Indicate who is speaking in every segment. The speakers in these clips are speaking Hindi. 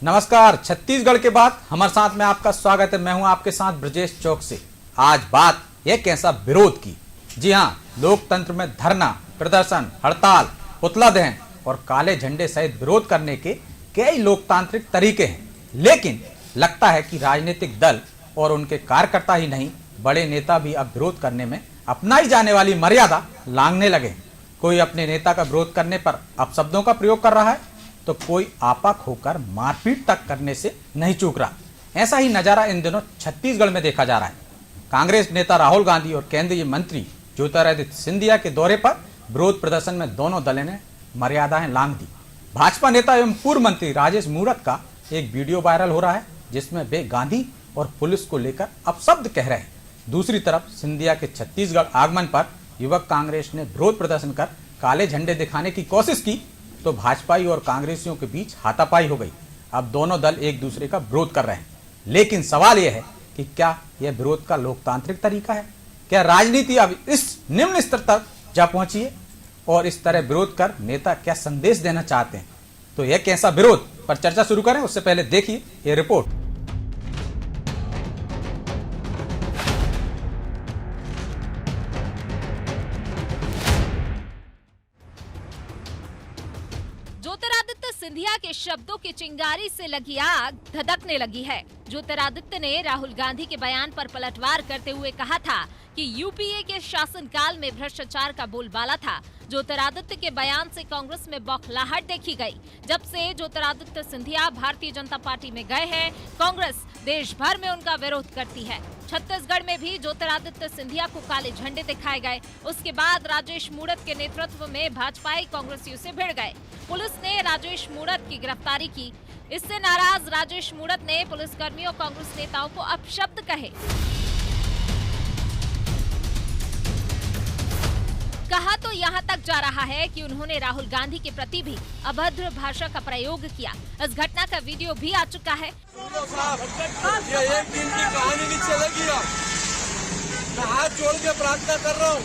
Speaker 1: नमस्कार। छत्तीसगढ़ के बाद हमारे साथ में आपका स्वागत है। मैं हूं आपके साथ ब्रजेश चौक से। आज बात यह कैसा विरोध की। जी हां, लोकतंत्र में धरना, प्रदर्शन, हड़ताल, पुतला दहन और काले झंडे सहित विरोध करने के कई लोकतांत्रिक तरीके हैं, लेकिन लगता है कि राजनीतिक दल और उनके कार्यकर्ता ही नहीं, बड़े नेता भी अब विरोध करने में अपनाई जाने वाली मर्यादा लांघने लगे। कोई अपने नेता का विरोध करने पर अपशब्दों का प्रयोग कर रहा है, तो कोई आपा होकर मारपीट तक करने से नहीं चूक रहा। ऐसा ही नजारा इन दिनों छत्तीसगढ़ में देखा जा रहा है। कांग्रेस नेता राहुल गांधी और केंद्रीय मंत्री ज्योतिरादित्य सिंधिया के दौरे पर विरोध प्रदर्शन में दोनों दलों ने मर्यादाएं लांघ दी। भाजपा नेता एवं पूर्व मंत्री राजेश मूणत का एक वीडियो वायरल हो रहा है, जिसमें वे गांधी और पुलिस को लेकर अपशब्द कह रहे हैं। दूसरी तरफ सिंधिया के छत्तीसगढ़ आगमन पर युवक कांग्रेस ने विरोध प्रदर्शन कर काले झंडे दिखाने की कोशिश की, तो भाजपाई और कांग्रेसियों के बीच हाथापाई हो गई। अब दोनों दल एक दूसरे का विरोध कर रहे हैं, लेकिन सवाल यह है कि क्या यह विरोध का लोकतांत्रिक तरीका है? क्या राजनीति अब इस निम्न स्तर तक जा पहुंची है? और इस तरह विरोध कर नेता क्या संदेश देना चाहते हैं? तो यह कैसा विरोध पर चर्चा शुरू करें उससे पहले देखिए यह रिपोर्ट।
Speaker 2: ज्योतिरादित्य सिंधिया के शब्दों की चिंगारी से लगी आग धधकने लगी है। ज्योतिरादित्य ने राहुल गांधी के बयान पर पलटवार करते हुए कहा था कि यूपीए के शासनकाल में भ्रष्टाचार का बोलबाला था। ज्योतिरादित्य के बयान से कांग्रेस में बौखलाहट देखी गई। जब से ज्योतिरादित्य सिंधिया भारतीय जनता पार्टी में गए हैं, कांग्रेस देश भर में उनका विरोध करती है। छत्तीसगढ़ में भी ज्योतिरादित्य सिंधिया को काले झंडे दिखाए गए। उसके बाद राजेश मूणत के नेतृत्व में भाजपाई कांग्रेसियों से भिड़ गए। पुलिस ने राजेश मूणत की गिरफ्तारी की। इससे नाराज राजेश मूणत ने पुलिसकर्मियों कांग्रेस नेताओं को अपशब्द कहे। कहा तो यहाँ तक जा रहा है कि उन्होंने राहुल गांधी के प्रति भी अभद्र भाषा का प्रयोग किया। इस घटना का वीडियो भी आ चुका है।
Speaker 3: ये एक दिन की कहानी नहीं चलेगी। मैं हाथ जोड़ के प्रार्थना कर रहा हूँ,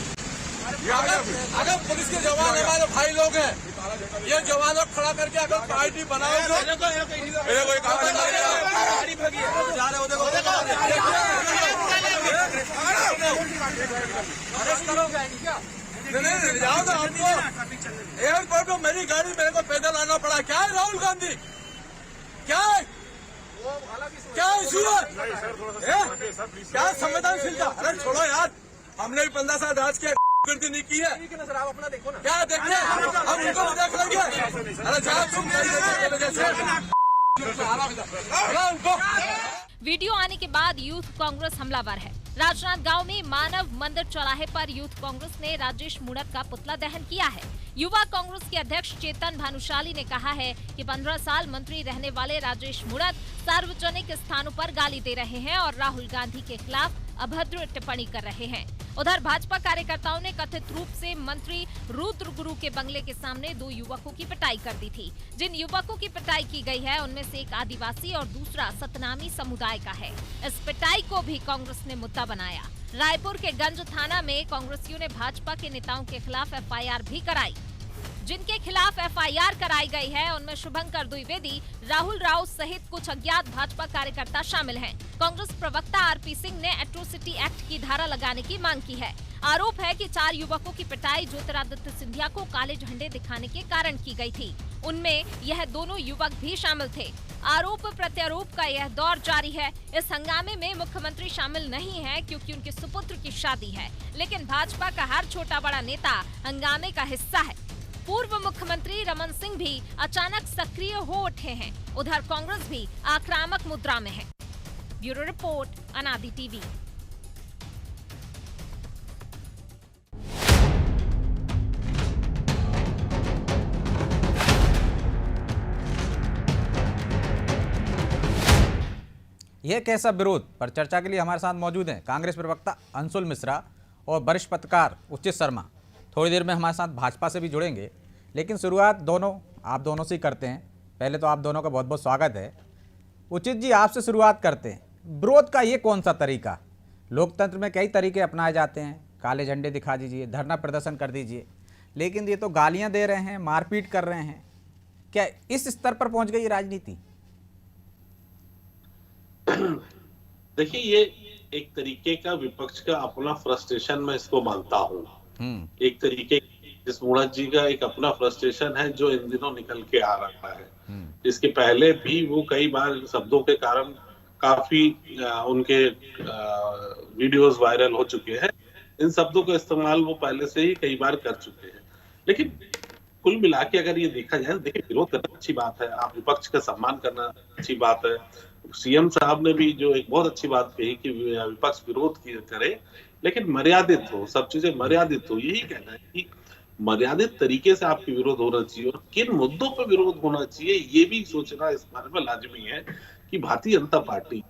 Speaker 3: अगर पुलिस के जवान हमारे भाई लोग हैं, ये जवानों खड़ा करके अगर पार्टी बनाओगे जाओ ना। आपको एयरपोर्ट में मेरी गाड़ी मेरे को पैदल आना पड़ा। क्या है राहुल गांधी? क्या है? क्या इशू है? क्या संवेदनशीलता? अरे छोड़ो यार, हमने भी 15 साल राज किया, गिनती नहीं की है। आप अपना देखो ना। क्या देखिए, हम उनको भी देख लेंगे। अरे जाओ तुम।
Speaker 2: वीडियो आने के बाद यूथ कांग्रेस हमलावर है। राजनांदगांव में मानव मंदिर चौराहे पर यूथ कांग्रेस ने राजेश मूणत का पुतला दहन किया है। युवा कांग्रेस के अध्यक्ष चेतन भानुशाली ने कहा है कि 15 साल मंत्री रहने वाले राजेश मूणत सार्वजनिक स्थानों पर गाली दे रहे हैं और राहुल गांधी के खिलाफ अभद्र टिप्पणी कर रहे हैं। उधर भाजपा कार्यकर्ताओं ने कथित रूप से मंत्री रुद्र गुरु के बंगले के सामने 2 युवकों की पिटाई कर दी थी। जिन युवकों की पिटाई की गई है, उनमें से एक आदिवासी और दूसरा सतनामी समुदाय का है। इस पिटाई को भी कांग्रेस ने मुद्दा बनाया। रायपुर के गंज थाना में कांग्रेसियों ने भाजपा के नेताओं के खिलाफ एफआईआर भी कराई। जिनके खिलाफ एफआईआर कराई गई है, उनमें शुभंकर द्विवेदी, राहुल राव सहित कुछ अज्ञात भाजपा कार्यकर्ता शामिल हैं। कांग्रेस प्रवक्ता आरपी सिंह ने एट्रोसिटी एक्ट की धारा लगाने की मांग की है। आरोप है कि 4 युवकों की पिटाई ज्योतिरादित्य सिंधिया को काले झंडे दिखाने के कारण की गई थी। उनमें यह दोनों युवक भी शामिल थे। आरोप प्रत्यारोप का यह दौर जारी है। इस हंगामे में मुख्यमंत्री शामिल नहीं है, क्योंकि उनके सुपुत्र की शादी है। लेकिन भाजपा का हर छोटा बड़ा नेता हंगामे का हिस्सा है। पूर्व मुख्यमंत्री रमन सिंह भी अचानक सक्रिय हो उठे हैं। उधर कांग्रेस भी आक्रामक मुद्रा में है। ब्यूरो रिपोर्ट, अनादि टीवी।
Speaker 1: यह कैसा विरोध पर चर्चा के लिए हमारे साथ मौजूद हैं कांग्रेस प्रवक्ता अंशुल मिश्रा और वरिष्ठ पत्रकार उचित शर्मा। थोड़ी देर में हमारे साथ भाजपा से भी जुड़ेंगे, लेकिन शुरुआत आप दोनों से ही करते हैं। पहले तो आप दोनों का बहुत बहुत स्वागत है। उचित जी, आपसे शुरुआत करते हैं। विरोध का ये कौन सा तरीका? लोकतंत्र में कई तरीके अपनाए जाते हैं। काले झंडे दिखा दीजिए, धरना प्रदर्शन कर दीजिए, लेकिन ये तो गालियां दे रहे हैं, मारपीट कर रहे हैं। क्या इस स्तर पर पहुंच गई राजनीति?
Speaker 4: देखिए, ये एक तरीके का विपक्ष का अपना फ्रस्ट्रेशन मैं इसको मानता हूँ। एक तरीके जिस मुणत जी का एक अपना फ्रस्ट्रेशन है जो इन दिनों निकल के आ रहा है। इसके पहले भी वो कई बार शब्दों के कारण काफी उनके वीडियोस वायरल हो चुके हैं। इन शब्दों का इस्तेमाल वो पहले से ही कई बार कर चुके हैं। लेकिन कुल मिला के अगर ये देखा जाए, देखिए विरोध करना अच्छी बात है, आप विपक्ष का सम्मान करना अच्छी बात है। सीएम साहब ने भी जो एक बहुत अच्छी बात कही कि विपक्ष विरोध करे, लेकिन मर्यादित हो, सब चीजें मर्यादित हो। यही कहना है कि मर्यादित तरीके से आपके विरोध होना चाहिए, और किन मुद्दों पर विरोध होना चाहिए ये भी सोचना इस बारे में लाजमी है कि भारतीय जनता पार्टी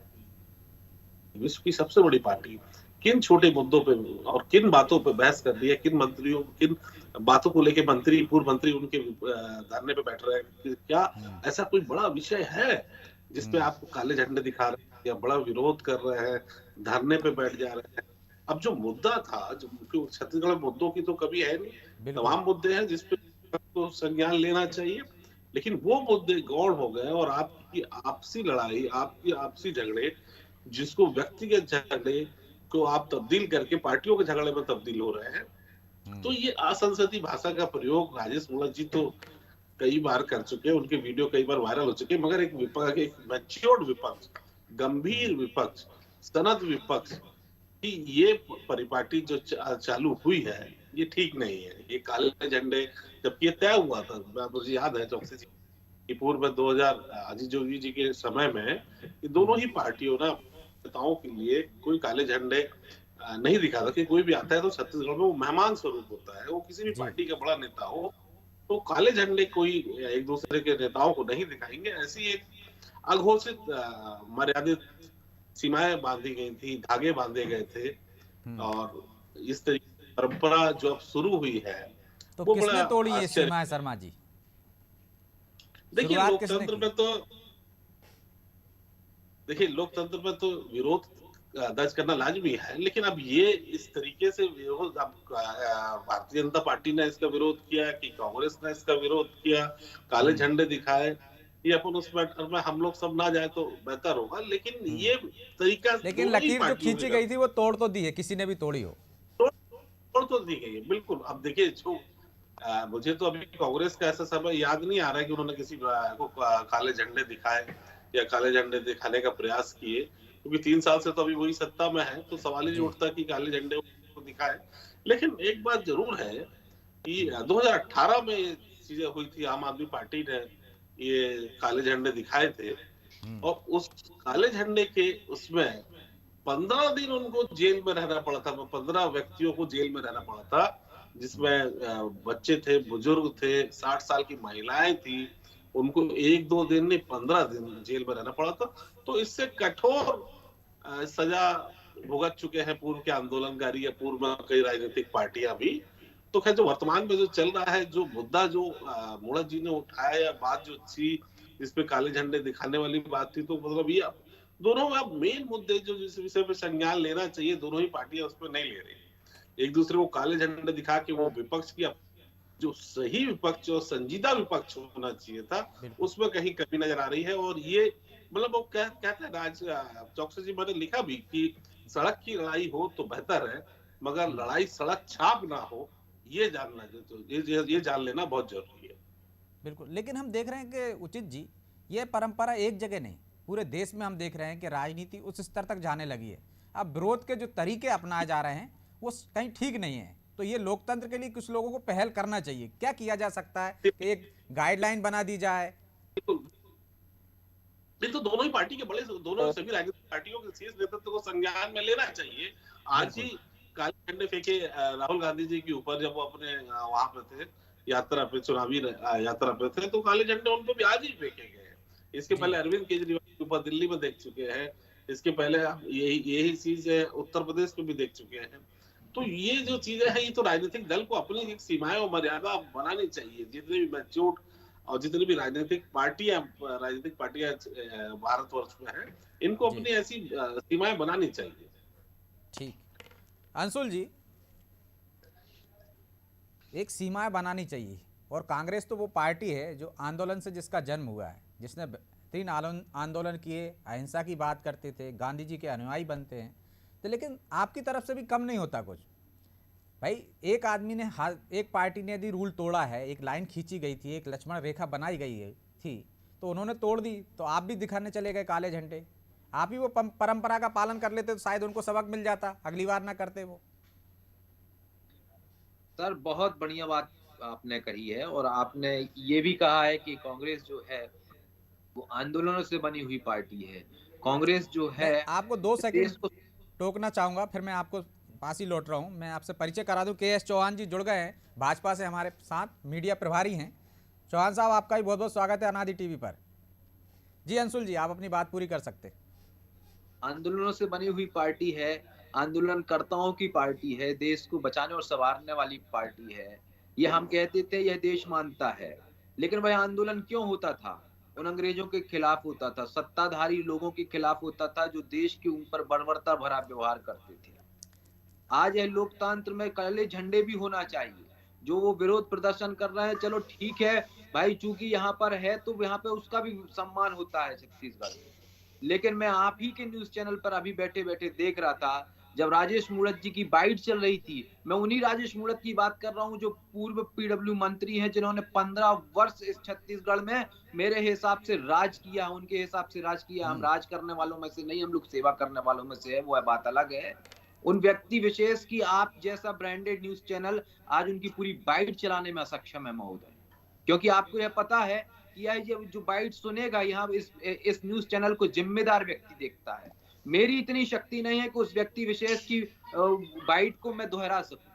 Speaker 4: विश्व की सबसे बड़ी पार्टी किन छोटे मुद्दों पे और किन बातों पे बहस कर रही है, किन मंत्रियों, किन बातों को लेके पूर्व मंत्री उनके धरने पे बैठ रहे हैं। क्या ऐसा कोई बड़ा विषय है जिसपे आप काले झंडे दिखा रहे हैं या बड़ा विरोध कर रहे हैं, धरने पे बैठ जा रहे हैं? अब जो मुद्दा था, जो छत्तीसगढ़ में मुद्दों की तो कभी है नहीं, तमाम मुद्दे हैं जिसपे तो संज्ञान लेना चाहिए, लेकिन वो मुद्दे गौड़ हो गए और आपकी आपसी लड़ाई, आपकी आपसी झगड़े, जिसको व्यक्तिगत झगड़े को आप तब्दील करके पार्टियों के झगड़े में तब्दील हो रहे हैं। तो ये असंसदीय भाषा का प्रयोग राजेश मूणत जी तो कई बार कर चुके हैं, उनके वीडियो कई बार वायरल हो चुके हैं, मगर एक विपक्ष, एक मैच्योर्ड विपक्ष, गंभीर विपक्ष, सनद विपक्ष की ये परिपाटी जो चालू हुई है, ये ठीक नहीं है। ये काले झंडे, जबकि ये तय हुआ था, मुझे याद है चौकसी जी की पूर्व में 2000 अजीत जोगी जी के समय में ये दोनों ही पार्टियों ने नेताओं के लिए कोई काले झंडे नहीं दिखा था कि कोई भी आता है तो छत्तीसगढ़ में वो मेहमान स्वरूप होता है, वो किसी भी पार्टी का बड़ा नेता हो तो काले झंडे कोई एक दूसरे के नेताओं को नहीं दिखाएंगे। ऐसी एक अघोषित मर्यादित सीमाएं बांधी गई थी, धागे बांधे गए थे, और इस तरीके की परंपरा जो अब शुरू हुई है
Speaker 1: तो
Speaker 4: वो
Speaker 1: किसने
Speaker 4: बड़ा
Speaker 1: तोड़ी ये
Speaker 4: आश्चर्य।
Speaker 1: सीमाएं शर्मा जी?
Speaker 4: देखिए
Speaker 1: शुरुआत किसने
Speaker 4: लोकतंत्र
Speaker 1: की?
Speaker 4: में तो देखिए लोकतंत्र में तो विरोध दर्ज करना लाजमी है, लेकिन अब ये इस तरीके से विरोध, अब भारतीय जनता पार्टी ने इसका विरोध किया कि कांग्रेस ने इसका विरोध किया, काले झंडे दिखाए, ये अपन उस मैटर में हम लोग सब ना जाए तो बेहतर होगा। लेकिन ये तरीका
Speaker 1: लेकिन
Speaker 4: दोनों ही
Speaker 1: लकीर जो
Speaker 4: पार्टियों
Speaker 1: खींची
Speaker 4: के
Speaker 1: गई थी वो तोड़ तो दी है, किसी ने भी तोड़ी हो।
Speaker 4: तोड़ तो दी गई है, बिल्कुल। अब देखिए जो मुझे तो अभी कांग्रेस का ऐसा समय याद नहीं आ रहा है कि उन्होंने किसी को काले झंडे दिखाए या काले झंडे दिखाने का प्रयास किए, क्योंकि 3 साल से तो अभी वही सत्ता में है, तो सवाल ही नहीं उठता कि काले झंडे को दिखाए। लेकिन एक बात जरूर है कि 2018 में ये चीजें हुई थी, आम आदमी पार्टी ने ये काले झंडे दिखाए थे, और उस काले झंडे के उसमें 15 दिन उनको जेल में रहना पड़ा था, 15 व्यक्तियों को जेल में रहना पड़ा था, जिसमें बच्चे थे, बुजुर्ग थे, 60 साल की महिलाएं थी, उनको 1-2 दिन नहीं 15 दिन जेल में रहना पड़ा था। तो इससे कठोर सजा भुगत चुके हैं पूर्व के आंदोलनकारी या पूर्व में कई राजनीतिक पार्टियां भी। तो खैर जो वर्तमान में जो चल रहा है, जो मुद्दा जो मूणत जी ने उठाया या बात जो थी जिसपे काले झंडे दिखाने वाली बात थी, तो मतलब ये दोनों अब मेन मुद्दे जो जिस विषय पे संज्ञान लेना चाहिए, दोनों ही पार्टियां उस पर नहीं ले रही। एक दूसरे को काले झंडे दिखा के वो विपक्ष की जो सही विपक्ष और संजीदा विपक्ष होना चाहिए था, उसमें कहीं कमी नजर आ रही है। और ये मतलब वो कहते हैं चौकसी जी, मैंने लिखा भी कि सड़क की लड़ाई हो तो बेहतर है, मगर लड़ाई सड़क छाप ना हो, ये जानना ये जान लेना बहुत जरूरी है।
Speaker 1: बिल्कुल, लेकिन हम देख रहे हैं कि उचित जी, ये परंपरा एक जगह नहीं, पूरे देश में हम देख रहे हैं कि राजनीति उस स्तर तक जाने लगी है। अब विरोध के जो तरीके अपनाए जा रहे हैं वो कहीं ठीक नहीं है, तो ये लोकतंत्र के लिए कुछ लोगों को पहल करना चाहिए। क्या किया जा सकता है कि एक गाइडलाइन बना दी जाए?
Speaker 4: ये तो दोनों ही पार्टी के दोनों सभी राजनीतिक पार्टियों के शीर्ष नेतृत्व को संज्ञान में लेना चाहिए। आज ही काले झंडे फेंके राहुल गांधी जी के ऊपर, जब वो अपने वहां पे थे यात्रा पे, चुनावी यात्रा पे थे, तो काले झंडे उन पर भी आज ही फेंके गए। इसके पहले अरविंद केजरीवाल के ऊपर दिल्ली में देख चुके हैं, इसके पहले यही चीज उत्तर प्रदेश में भी देख चुके हैं। तो ये जो चीजें हैं, ये तो राजनीतिक दल को अपनी एक सीमाएं और मर्यादा बनानी चाहिए। जितने भी मैच्योर्ड और जितनी भी राजनीतिक पार्टियां भारतवर्ष में हैं, इनको अपनी ऐसी सीमाएं बनानी चाहिए।
Speaker 1: ठीक, अंशुल जी, एक सीमाएं बनानी चाहिए, और कांग्रेस तो वो पार्टी है जो आंदोलन से जिसका जन्म हुआ है, जिसने तीन आंदोलन किए, अहिंसा की बात करते थे, गांधी जी के अनुयायी बनते हैं, तो लेकिन आपकी तरफ से भी कम नहीं होता कुछ। भाई एक आदमी ने एक पार्टी ने यदि रूल तोड़ा है, एक लाइन खींची गई थी, एक लक्ष्मण रेखा बनाई गई थी, तो उन्होंने तोड़ दी, तो आप भी दिखाने चले गए काले झंडे। आप ही वो परंपरा का पालन कर लेते तो शायद उनको सबक मिल जाता, अगली बार ना करते वो।
Speaker 5: सर बहुत बढ़िया बात आपने कही है, और आपने ये भी कहा है कि कांग्रेस जो है वो आंदोलनों से बनी हुई पार्टी है। कांग्रेस जो है,
Speaker 1: आपको 2 सेकंड टोकना चाहूंगा, फिर मैं आपको पास ही लौट रहा हूं। मैं आपसे परिचय करा दूं, के.एस. चौहान जी जुड़ गए हैं भाजपा से, हमारे साथ मीडिया प्रभारी हैं। चौहान साहब, आपका भी बहुत बहुत स्वागत है अनादि टीवी पर। जी अंशुल जी, आप अपनी बात पूरी कर सकते।
Speaker 5: आंदोलनों से बनी हुई पार्टी है, आंदोलनकर्ताओं की पार्टी है, देश को बचाने और संवारने वाली पार्टी है। ये हम कहते थे, यह देश मानता है। लेकिन वह आंदोलन क्यों होता था? उन अंग्रेजों के खिलाफ होता था, सत्ताधारी लोगों के खिलाफ होता था जो देश के ऊपर बर्बरता भरा व्यवहार करते थे। आज यह लोकतंत्र में काले झंडे भी होना चाहिए। जो वो विरोध प्रदर्शन कर रहे हैं, चलो ठीक है भाई, चूंकि यहाँ पर है तो यहाँ पे उसका भी सम्मान होता है छत्तीसगढ़ में। लेकिन मैं आप ही के न्यूज चैनल पर अभी बैठे बैठे देख रहा था, जब राजेश मूणत जी की बाइट चल रही थी। मैं उन्हीं राजेश मूणत की बात कर रहा हूं जो पूर्व पीडब्ल्यू मंत्री हैं, जिन्होंने 15 वर्ष इस छत्तीसगढ़ में मेरे हिसाब से राज किया, उनके हिसाब से राज किया। हम राज करने वालों में से नहीं, हम लोग सेवा करने वालों में से है, वो बात अलग है। उन व्यक्ति विशेष की आप जैसा ब्रांडेड न्यूज चैनल आज उनकी पूरी बाइट चलाने में असक्षम है महोदय, क्योंकि आपको यह पता है कि यह जो बाइट सुनेगा यहाँ इस न्यूज चैनल को जिम्मेदार व्यक्ति देखता है। मेरी इतनी शक्ति नहीं है कि उस व्यक्ति विशेष की बाइट को मैं दोहरा सकूं।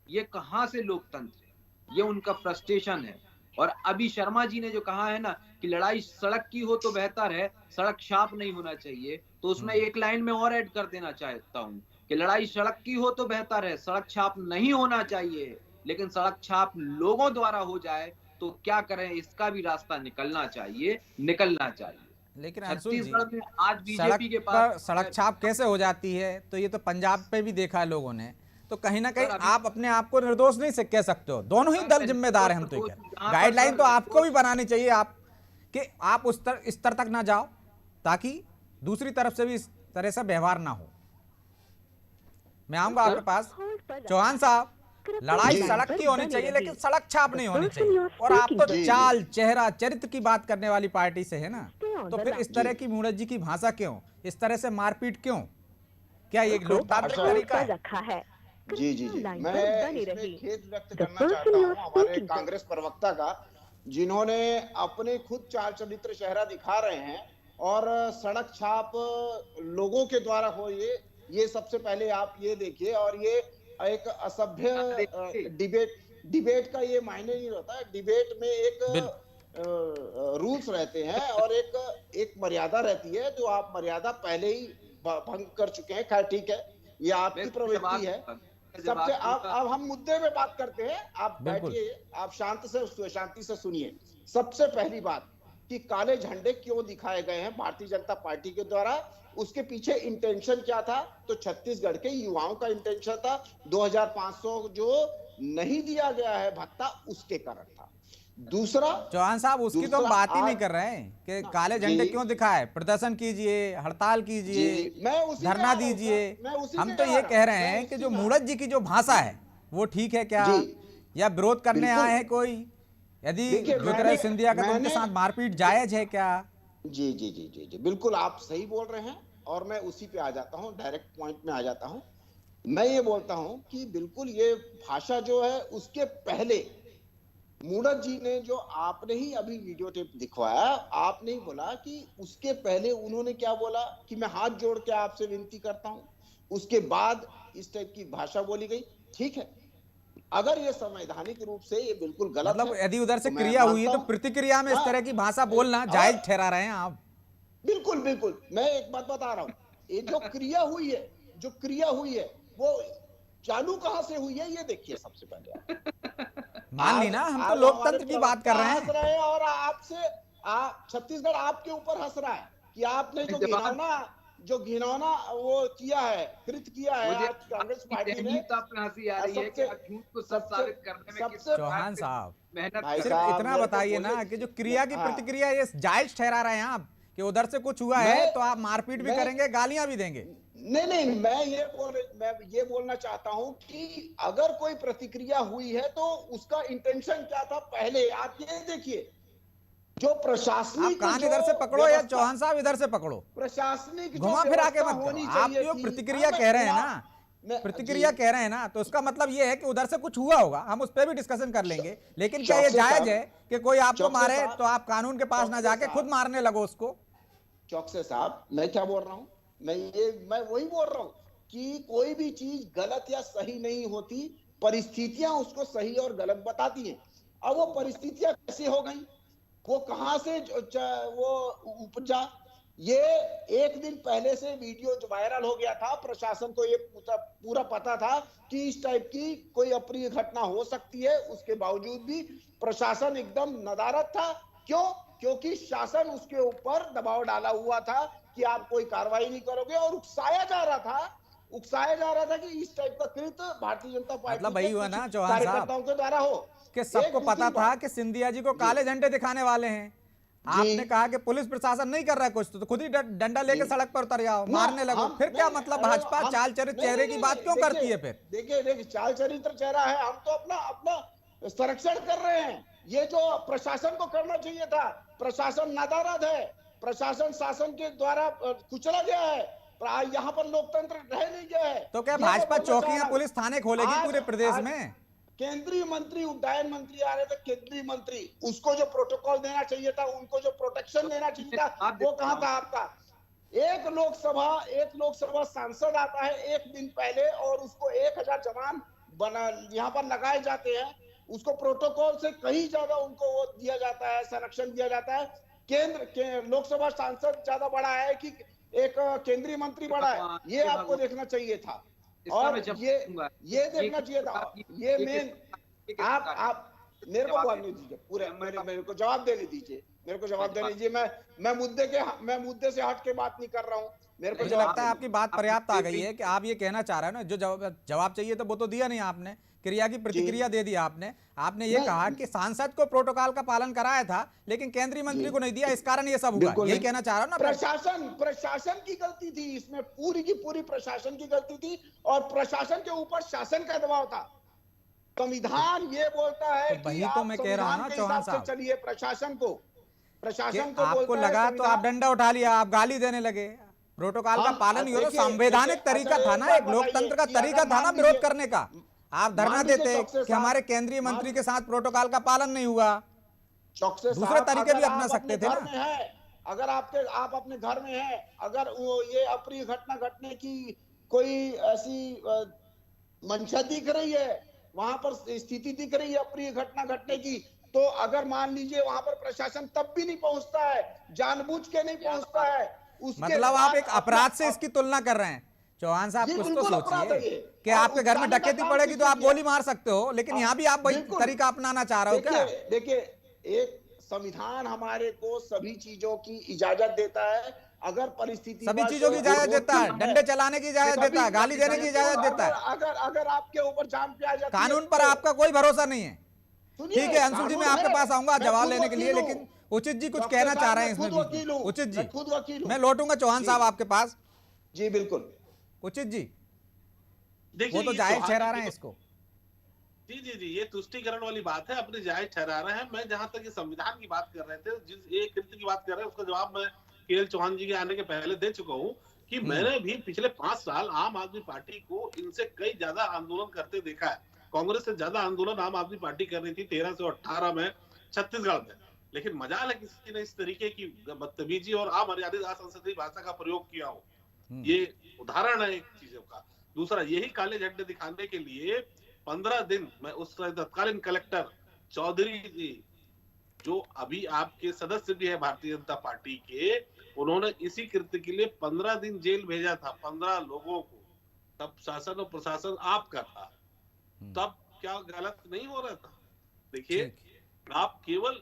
Speaker 5: ये कहां से लोकतंत्र है? ये उनका फ्रस्ट्रेशन है। और अभी शर्मा जी ने जो कहा है ना कि लड़ाई सड़क की हो तो बेहतर है, सड़क छाप नहीं होना चाहिए, तो उसमें एक लाइन में और ऐड कर देना चाहता हूं कि लड़ाई सड़क की हो तो बेहतर है, सड़क छाप नहीं होना चाहिए। लेकिन सड़क छाप लोगों द्वारा हो जाए तो क्या करें, इसका भी रास्ता निकलना चाहिए।
Speaker 1: लेकिन अंशुल जी,
Speaker 5: आज बीजेपी के पास
Speaker 1: सड़क छाप कैसे हो जाती है? तो ये तो पंजाब पे भी देखा है लोगों ने। तो कहीं ना कहीं आप अपने आप को निर्दोष नहीं से कह सकते हो, दोनों ही दल जिम्मेदार हैं। हम तो गाइडलाइन तो आपको भी बनानी चाहिए, आप कि आप उस स्तर तक ना जाओ ताकि दूसरी तरफ से भी इस तरह से व्यवहार ना हो। मैं आऊंगा आपके पास। चौहान साहब, लड़ाई सड़क की होनी चाहिए लेकिन सड़क छाप नहीं होनी चाहिए। और आप तो चाल, चेहरा, चरित्र की बात करने वाली पार्टी से है ना, तो फिर इस तरह की मूणत जी की भाषा क्यों, इस तरह से मारपीट क्यों? क्या ये लोकतांत्रिक तरीका है?
Speaker 6: जी जी जी, मैं इसमें खेद व्यक्त करना चाहता हूँ हमारे कांग्रेस प्रवक्ता का, जिन्होंने अपने खुद चाल चरित्र चेहरा दिखा रहे हैं और सड़क छाप लोगों के द्वारा हो, ये सबसे पहले आप ये देखिए। और ये एक असभ्य डिबेट का ये मायने नहीं रहता है। डिबेट में एक रूल्स रहते हैं और एक मर्यादा रहती है, जो आप मर्यादा पहले ही भंग कर चुके हैं। खैर ठीक है, ये आपकी प्रवृत्ति है। सबसे अब हम मुद्दे में बात करते हैं। आप बैठिए, आप शांति से सुनिए। सबसे पहली बात कि काले झंडे क्यों दिखाए गए हैं भारतीय जनता पार्टी के द्वारा, उसके पीछे इंटेंशन क्या था? तो छत्तीसगढ़ के युवाओं का इंटेंशन था। 2500 जो नहीं दिया गया है भत्ता, उसके कारण था। दूसरा,
Speaker 1: चौहान साहब, उसकी तो बात ही नहीं कर रहे हैं कि काले झंडे क्यों दिखाए। प्रदर्शन कीजिए, हड़ताल कीजिए, धरना दीजिए। हम तो ये कह रहे हैं कि जो मूणत जी की जो भाषा है वो ठीक है क्या, या विरोध करने आए हैं कोई? यदि ज्योतिरादित्य सिंधिया का तो उनके साथ मारपीट जायज है क्या?
Speaker 6: जी जी जी जी जी, बिल्कुल आप सही बोल रहे हैं। और मैं उसी पे आ जाता हूं, डायरेक्ट पॉइंट में आ जाता हूं। मैं ये बोलता हूं कि बिल्कुल ये भाषा जो है, उसके पहले मूणत जी ने जो आपने ही अभी वीडियो टेप दिखवाया, आपने ही बोला कि उसके पहले उन्होंने क्या बोला कि मैं हाथ जोड़ के आपसे विनती करता हूं। उसके बाद इस टाइप की भाषा बोली गई। ठीक है, अगर ये संवैधानिक रूप से ये बिल्कुल गलत
Speaker 1: मतलब यदि उधर से क्रिया हुई है तो प्रतिक्रिया में इस तरह की भाषा बोलना जायज ठहरा रहे हैं आप?
Speaker 6: बिल्कुल बिल्कुल, मैं एक बात बता रहा हूं, ये जो क्रिया हुई है वो चालू कहां से हुई है, ये देखिए। सबसे पहले
Speaker 1: मान ली ना, हम तो लोकतंत्र की बात कर रहे हैं।
Speaker 6: और आपसे छत्तीसगढ़ आपके ऊपर हंस रहा है कि आपने जो घिनौना वो किया है, कृत किया है कांग्रेस पार्टी ने।
Speaker 1: चौहान साहब, सिर्फ इतना बताइए ना कि जो क्रिया की प्रतिक्रिया ये जायज ठहरा रहे हैं आप, कि उधर से कुछ हुआ है तो आप मारपीट भी करेंगे, गालियां भी देंगे।
Speaker 6: नहीं, मैं ये बोलना चाहता हूं कि अगर कोई प्रतिक्रिया हुई है तो उसका इंटेंशन क्या था पहले आप ये देखिए। जो प्रशासनिक,
Speaker 1: आप कान इधर से पकड़ो या चौहान साहब इधर से पकड़ो,
Speaker 6: प्रशासनिक
Speaker 1: घुमा फिरा के मत करो। आप जो प्रतिक्रिया कह रहे हैं ना, प्रतिक्रिया कह रहे हैं ना, तो उसका मतलब ये है कि उधर से कुछ हुआ होगा, हम उस पर भी डिस्कशन कर लेंगे। लेकिन क्या ये जायज है कि कोई आपको मारे तो आप कानून के पास ना जाके खुद मारने लगो उसको?
Speaker 6: चौकसे साहब, मैं क्या बोल रहा हूं, मैं वही बोल रहा हूं कि कोई भी चीज गलत या सही नहीं होती, परिस्थितियां उसको सही और गलत बताती हैं। अब वो परिस्थितियां कैसे हो गई, वो कहां से वो उपजा, ये एक दिन पहले से वीडियो जो वायरल हो गया था। प्रशासन को ये पूरा पता था कि इस टाइप की कोई अप्रिय घटना हो सकती है, उसके बावजूद भी प्रशासन एकदम नदारद था। क्यों? क्योंकि शासन उसके ऊपर दबाव डाला हुआ था कि आप कोई कार्रवाई नहीं करोगे, और उकसाया जा रहा था कि इस टाइप का कृत्य भारतीय जनता पार्टी
Speaker 1: मतलब वही हुआ ना चौहान साहब,
Speaker 6: कार्यकर्ताओं के द्वारा हो
Speaker 1: कि सबको पता था कि सिंधिया जी को काले झंडे दिखाने वाले हैं। आपने कहा कि पुलिस प्रशासन नहीं कर रहा है कुछ, तो खुद ही डंडा लेके सड़क पर उतर जाओ, मारने लगो। फिर क्या मतलब भाजपा चाल चरित्र चेहरे की बात क्यों करती है? फिर
Speaker 6: देखिए चाल चरित्र चेहरा है, हम तो अपना संरक्षण कर रहे हैं। ये जो प्रशासन को करना चाहिए था, प्रशासन नादारद है, प्रशासन शासन के द्वारा कुचला गया है, यहाँ पर लोकतंत्र रह नहीं गया है।
Speaker 1: तो क्या भाजपा चौकियां पुलिस थाने खोलेगी पूरे प्रदेश में?
Speaker 6: केंद्रीय मंत्री, उड्डयन मंत्री आ रहे थे, केंद्रीय मंत्री, उसको जो प्रोटोकॉल देना चाहिए था, उनको जो प्रोटेक्शन देना चाहिए था, वो कहां था आपका? एक लोकसभा सांसद आता है एक दिन पहले और उसको 1000 जवान यहाँ पर लगाए जाते हैं, उसको प्रोटोकॉल से कहीं ज्यादा उनको वो दिया जाता है, संरक्षण दिया जाता है। लोकसभा सांसद ज्यादा बड़ा है कि एक केंद्रीय मंत्री बड़ा है, ये आपको देखना चाहिए था। और ये देखना चाहिए था। ये मेन आप मेरे को बोलने दीजिए, पूरे मेरे को जवाब देने दीजिए, मेरे को जवाब देने दीजिए। मैं मुद्दे से हट के बात नहीं कर रहा हूँ। मेरे को
Speaker 1: लगता है आपकी बात पर्याप्त आ गई है कि आप ये कहना चाह रहे हैं ना, जो जवाब चाहिए तो वो तो दिया नहीं आपने, क्रिया की प्रतिक्रिया दे दी आपने ये कहा कि सांसद को प्रोटोकॉल का पालन कराया था लेकिन केंद्रीय मंत्री को नहीं दिया, इस कारण ये सब हुआ, यही कहना चाह रहा हूं ना?
Speaker 6: प्रशासन की गलती थी इसमें, पूरी की पूरी प्रशासन की गलती थी, और प्रशासन के ऊपर शासन का दबाव था। संविधान ये बोलता है
Speaker 1: तो वही तो मैं कह रहा हूं ना चौहान साहब,
Speaker 6: चलिए प्रशासन को
Speaker 1: आपको लगा तो आप डंडा उठा लिया, आप गाली देने लगे। प्रोटोकॉल का पालन ही हो, संवैधानिक तरीका था ना, एक लोकतंत्र का तरीका था ना विरोध करने का। आप धरना देते कि हमारे केंद्रीय मंत्री के साथ प्रोटोकॉल का पालन नहीं हुआ, दूसरे तरीके भी अपना सकते थे ना।
Speaker 6: अगर आप अपने घर में हैं, अगर ये अप्रिय घटना घटने की कोई ऐसी मंशा दिख रही है, वहां पर स्थिति दिख रही है अप्रिय घटना घटने की, तो अगर मान लीजिए वहां पर प्रशासन तब भी नहीं पहुंचता है, जानबूझ के नहीं पहुंचता है,
Speaker 1: मतलब आप एक अपराध से इसकी तुलना कर रहे हैं। चौहान साहब कुछ तो सोचिए कि आपके घर में डकैती पड़ेगी तो आप गोली मार सकते हो, लेकिन यहाँ भी आप वही तरीका अपनाना चाह रहे हो क्या?
Speaker 6: देखिए, एक संविधान हमारे को सभी चीजों की इजाजत देता है। अगर परिस्थिति
Speaker 1: सभी चीजों की इजाजत देता है, डंडे चलाने की इजाजत देता है, गाली देने की इजाजत देता है।
Speaker 6: अगर आपके ऊपर जान पे आ जाती है,
Speaker 1: कानून पर आपका कोई भरोसा नहीं है। ठीक है अंशुल जी, मैं आपके पास आऊंगा जवाब लेने के लिए, लेकिन उचित जी कुछ कहना चाह रहे हैं इसमें। उचित जी, मैं लौटूंगा चौहान साहब आपके पास।
Speaker 6: जी बिल्कुल
Speaker 1: उचित जी, वो तो जायज ठहरा रहे हैं इसको।
Speaker 4: जी, ये तुष्टिकरण वाली बात है, अपने जायज ठहरा रहे हैं। मैं जहां तक संविधान की बात कर रहे थे, जिस एक कृत्य की बात कर रहे हैं, उसका जवाब मैं केएल चौहान जी के आने के पहले दे चुका हूं कि मैंने भी पिछले 5 साल आम आदमी पार्टी को इनसे कई ज्यादा आंदोलन करते देखा है। कांग्रेस से ज्यादा आंदोलन आम आदमी पार्टी कर रही थी 13 से 18 में छत्तीसगढ़ में, लेकिन मजाल है किसी ने इस तरीके की बदतमीजी और अमर्यादित असंसदीय भाषा का प्रयोग किया हो। ये उदाहरण है एक चीजों का। दूसरा, यही काले झंडे दिखाने के लिए 15 दिन मैं उस तत्कालीन कलेक्टर चौधरी जी, जो अभी आपके सदस्य भी है भारतीय जनता पार्टी के, उन्होंने इसी कृत्य के लिए 15 दिन जेल भेजा था 15 लोगों को। तब शासन और प्रशासन आपका था, तब क्या गलत नहीं हो रहा था? देखिए, आप केवल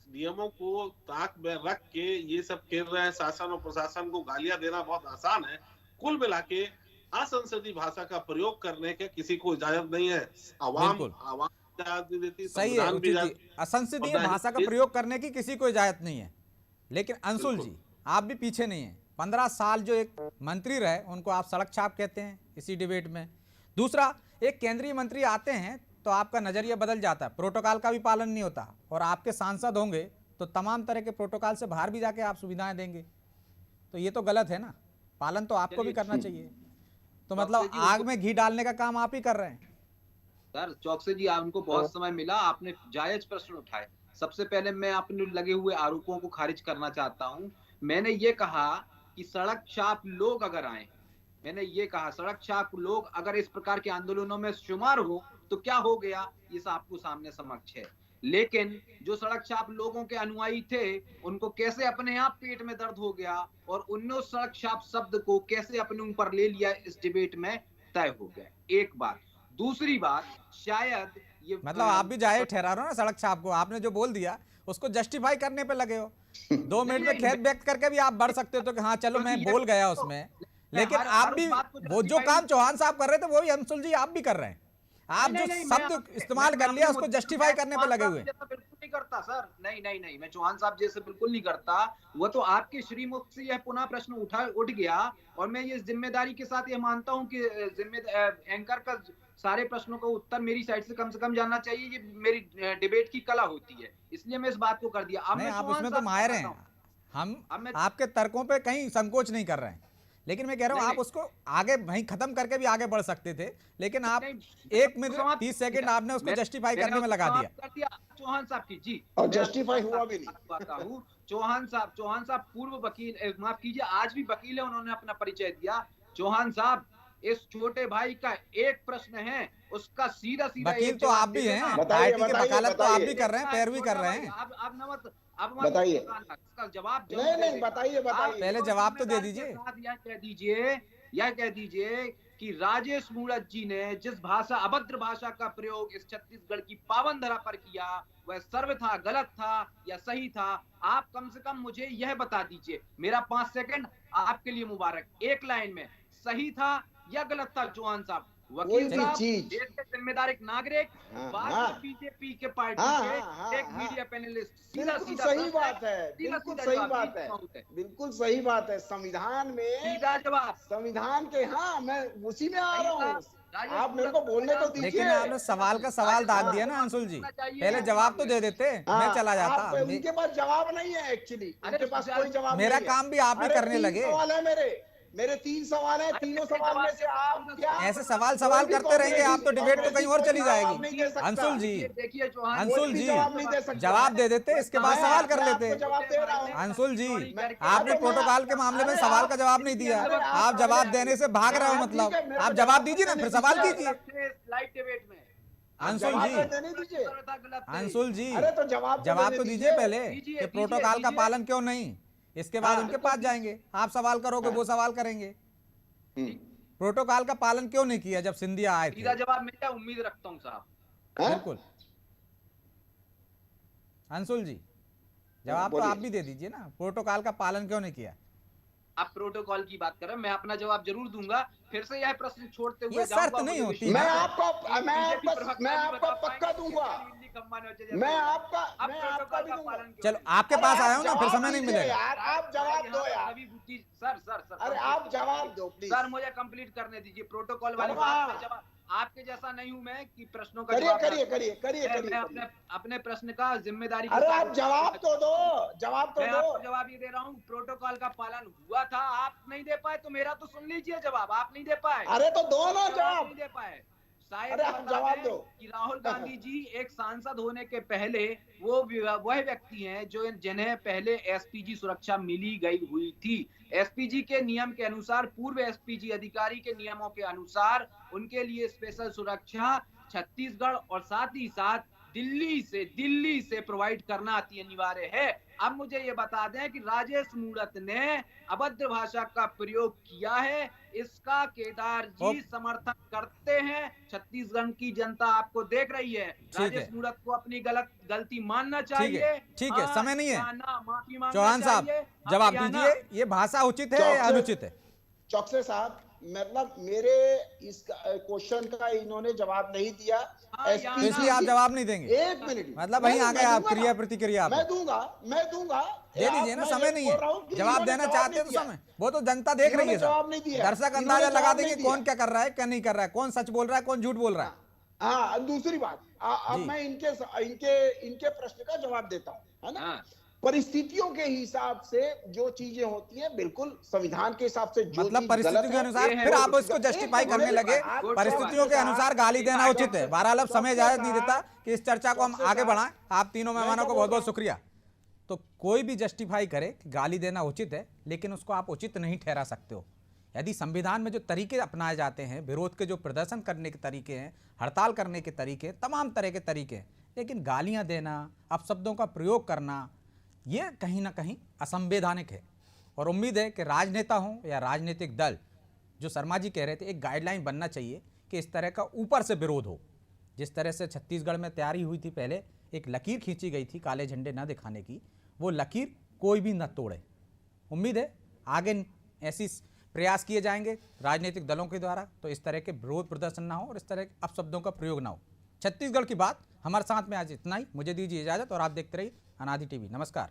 Speaker 4: नियमों को ताक में रख के ये सब कर रहे हैं। शासन और प्रशासन को गालियां देना बहुत आसान है। कुल मिला के असंसदीय भाषा का प्रयोग करने के किसी को इजाजत नहीं है। आवाम इजाजत नहीं देती,
Speaker 1: सही है, असंसदीय भाषा का प्रयोग करने की किसी को इजाजत नहीं है। लेकिन अंशुल जी, आप भी पीछे नहीं हैं। 15 साल जो एक मंत्री रहे उनको आप सड़क छाप कहते हैं इसी डिबेट में। दूसरा, एक केंद्रीय मंत्री आते हैं तो आपका नज़रिया बदल जाता है, प्रोटोकॉल का भी पालन नहीं होता, और आपके सांसद होंगे तो तमाम तरह के प्रोटोकॉल से बाहर भी जाके आप सुविधाएं देंगे, तो ये तो गलत है ना। पालन तो आपको भी करना चाहिए। तो मतलब आग में घी डालने का काम आप ही कर रहे हैं।
Speaker 5: सर चौकसी जी, आपको बहुत समय मिला, आपने जायज प्रश्न उठाए। सबसे पहले मैं अपने लगे हुए आरोपों को खारिज करना चाहता हूं। मैंने ये कहा कि सड़क छाप लोग अगर आए, मैंने ये कहा सड़क छाप लोग अगर इस प्रकार के आंदोलनों में शुमार हो तो क्या हो गया, ये आपको सामने समक्ष है। लेकिन जो सड़क छाप लोगों के अनुयायी थे उनको कैसे अपने आप पेट में दर्द हो गया और उन्होंने उस सड़क छाप शब्द को कैसे अपने ऊपर ले लिया, इस डिबेट में तय हो गया। एक बात। दूसरी बात, शायद ये
Speaker 1: मतलब आप भी जाहिर ठहरा रहे हो ना सड़क छाप को। आपने जो बोल दिया उसको जस्टिफाई करने पे लगे हो। 2 मिनट में खेद व्यक्त करके भी आप बढ़ सकते हो तो कि हाँ चलो मैं बोल गया उसमें, लेकिन आप भी वो जो काम चौहान साहब कर रहे थे वही अंशुल जी आप भी कर रहे हैं। आप जो शब्द इस्तेमाल कर लिया उसको जस्टिफाई करने पे लगे हुए।
Speaker 5: बिल्कुल नहीं करता सर, नहीं, मैं चौहान साहब जैसे बिल्कुल नहीं करता। वो तो आपके श्रीमुख से यह पुनः प्रश्न उठ गया, और मैं ये जिम्मेदारी के साथ ये मानता हूं कि एंकर का सारे प्रश्नों का उत्तर मेरी साइड से कम जानना चाहिए। ये मेरी डिबेट की कला होती है, इसलिए मैं इस बात को कर दिया। अब
Speaker 1: नहीं,
Speaker 5: मैं
Speaker 1: आप
Speaker 5: चौहान
Speaker 1: उसमें तो
Speaker 5: साहब
Speaker 1: माहिर
Speaker 5: से
Speaker 1: हैं।
Speaker 5: कहता
Speaker 1: हम
Speaker 5: मैं-
Speaker 1: आपके तर्कों पे कहीं संकोच नहीं कर रहे हैं, लेकिन मैं कह रहा हूं आप उसको आगे वहीं खत्म करके भी आगे बढ़ सकते थे, लेकिन आप 1 मिनट 30 सेकंड आपने उसको जस्टिफाई करने में लगा दिया।
Speaker 5: चौहान साहब की जी,
Speaker 6: और जस्टिफाई हुआ भी नहीं।
Speaker 5: चौहान साहब पूर्व वकील, माफ कीजिए आज भी वकील है, उन्होंने अपना परिचय दिया। चौहान साहब, इस छोटे भाई का एक प्रश्न है, उसका सीधा
Speaker 1: वकील तो आप भी हैं, पार्टी के वकालत तो आप भी कर रहे हैं, पैरवी कर रहे हैं।
Speaker 5: अब
Speaker 6: बताइए।
Speaker 5: इसका जवाब
Speaker 6: नहीं, बताइए।
Speaker 1: पहले जवाब तो दे दीजिए।
Speaker 5: यह कह दीजिए कि राजेश मूणत जी ने जिस भाषा, अभद्र भाषा का प्रयोग इस छत्तीसगढ़ की पावन धरा पर किया, वह सर्व था, गलत था या सही था? आप कम से कम मुझे यह बता दीजिए। मेरा 5 सेकंड आपके लिए मुबारक। एक लाइन में सही था या गलत था चौहान साहब? वकील साहब, देश के जिम्मेदार एक नागरिक, बीजेपी के पार्टी के एक मीडिया पैनलिस्ट, सीधा
Speaker 6: सही बात है, बिल्कुल सही बात है, बिल्कुल सही बात है। संविधान में
Speaker 5: सीधा जवाब,
Speaker 6: संविधान के, हाँ मैं उसी में आ रहा हूँ, आप मेरे को बोलने तो दीजिए।
Speaker 1: लेकिन आपने सवाल का सवाल दाग दिया ना अंशुल जी, पहले जवाब तो दे देते, मैं चला जाता।
Speaker 6: उनके पास जवाब नहीं है एक्चुअली, उनके पास कोई जवाब नहीं है।
Speaker 1: मेरा काम भी आप ही करने लगे।
Speaker 6: सवाल है मेरे 3 सवाल है, तीनों सवाल में से आप क्या
Speaker 1: ऐसे सवाल करते रहेंगे आप तो डिबेट तो कहीं और चली जाएगी। अंशुल जी जवाब दे देते, इसके बाद सवाल कर लेते। अंशुल जी, आपने प्रोटोकॉल के मामले में सवाल का जवाब नहीं दिया, आप जवाब देने से भाग रहे हो। मतलब आप जवाब दीजिए ना, फिर सवाल कीजिए। अंशुल जी
Speaker 6: अरे तो जवाब
Speaker 1: तो दीजिए पहले कि प्रोटोकॉल का पालन क्यों नहीं, इसके बाद उनके पास जाएंगे। आप सवाल करोगे, वो सवाल करेंगे। प्रोटोकॉल का पालन क्यों नहीं किया जब सिंधिया आए थे?
Speaker 5: सीधा जवाब मैं क्या उम्मीद रखता हूं साहब।
Speaker 1: बिल्कुल अंशुल जी, जवाब तो आप भी दे दीजिए ना, प्रोटोकॉल का पालन क्यों नहीं किया?
Speaker 5: आप प्रोटोकॉल की बात कर रहे हैं, मैं अपना जवाब जरूर दूंगा। फिर से यह प्रश्न छोड़ते हुए
Speaker 1: ये शर्त नहीं होती।
Speaker 6: मैं आपको पक्का दूंगा, मैं आपका भी दूंगा।
Speaker 1: चलो आपके पास आया हूं ना, फिर समय नहीं मिलेगा
Speaker 6: यार। आप जवाब दो यार।
Speaker 5: सर
Speaker 6: अरे आप जवाब दो प्लीज।
Speaker 5: सर मुझे कंप्लीट करने दीजिए। प्रोटोकॉल वाली बात में जवाब, आपके जैसा नहीं हूं मैं कि प्रश्नों का जवाब
Speaker 6: करिए।
Speaker 5: मैं अपने प्रश्न का जिम्मेदारी।
Speaker 6: अरे आप जवाब तो दो,
Speaker 5: जवाब ये दे रहा हूँ, प्रोटोकॉल का पालन हुआ था, आप नहीं दे पाए तो मेरा तो सुन लीजिए जवाब। आप नहीं दे पाए,
Speaker 6: अरे तो दो ना जवाब।
Speaker 5: नहीं दे पाए। शायद
Speaker 6: अरे आप जवाब दो
Speaker 5: कि राहुल गांधी जी एक सांसद होने के पहले वह व्यक्ति हैं जो जिन्हें पहले एसपीजी सुरक्षा मिली गई हुई थी। एसपीजी के नियम के अनुसार, पूर्व एसपीजी अधिकारी के नियमों के अनुसार उनके लिए स्पेशल सुरक्षा छत्तीसगढ़ और साथ ही साथ दिल्ली से प्रोवाइड करना अति अनिवार्य है। अब मुझे ये बता दें कि राजेश मूणत ने अभद्र भाषा का प्रयोग किया है, इसका केदार जी समर्थन करते हैं। छत्तीसगढ़ की जनता आपको देख रही है। राजेश मूणत को अपनी गलती मानना चाहिए।
Speaker 1: ठीक है, समय नहीं है।
Speaker 5: माफी मांगना
Speaker 1: चौहान साहब जवाब दीजिए, ये भाषा उचित है या अनुचित है?
Speaker 6: चौकसे साहब, मतलब मेरे इस क्वेश्चन का इन्होंने जवाब नहीं दिया,
Speaker 1: इसलिए आप जवाब नहीं देंगे।
Speaker 6: 1 मिनट,
Speaker 1: मतलब वहीं आ गए आप, क्रिया प्रतिक्रिया
Speaker 6: मैं दूंगा।
Speaker 1: दे दीजिए ना, समय नहीं है। जवाब देना चाहते हैं तो समय, वो तो जनता देख रही है
Speaker 6: जवाब नहीं
Speaker 1: सर।
Speaker 6: दिया।
Speaker 1: दर्शक अंदाजा लगा देंगे कौन क्या कर रहा है, क्या नहीं कर रहा है, कौन सच बोल रहा है, कौन झूठ बोल रहा है।
Speaker 6: हाँ, दूसरी बात, अब मैं इनके प्रश्न का जवाब देता हूँ, है ना। परिस्थितियों के हिसाब से जो चीजें होती हैं, बिल्कुल संविधान के हिसाब से जो
Speaker 1: मतलब परिस्थितियों के अनुसार फिर आप इसको जस्टिफाई करने लगे, परिस्थितियों के अनुसार गाली देना उचित है। बहरहाल अब समय इजाजत नहीं देता कि इस चर्चा को हम आगे बढ़ाएं। आप तीनों मेहमानों को बहुत बहुत शुक्रिया। तो कोई भी जस्टिफाई करे कि गाली देना उचित है, लेकिन उसको आप उचित नहीं ठहरा सकते हो। यदि संविधान में जो तरीके अपनाए जाते हैं, विरोध के जो प्रदर्शन करने के तरीके हैं, हड़ताल करने के तरीके हैं, तमाम तरह के तरीके हैं, लेकिन गालियां देना, अपशब्दों का प्रयोग करना, ये कहीं ना कहीं असंवैधानिक है। और उम्मीद है कि राजनेता हों या राजनीतिक दल, जो शर्मा जी कह रहे थे, एक गाइडलाइन बनना चाहिए कि इस तरह का ऊपर से विरोध हो। जिस तरह से छत्तीसगढ़ में तैयारी हुई थी, पहले एक लकीर खींची गई थी काले झंडे न दिखाने की, वो लकीर कोई भी न तोड़े। उम्मीद है आगे ऐसी प्रयास किए जाएंगे राजनीतिक दलों के द्वारा, तो इस तरह के विरोध प्रदर्शन ना हो और इस तरह के अपशब्दों का प्रयोग ना हो। छत्तीसगढ़ की बात हमारे साथ में आज इतना ही। मुझे दीजिए इजाजत और आप देखते रहिए अनादि टीवी। नमस्कार।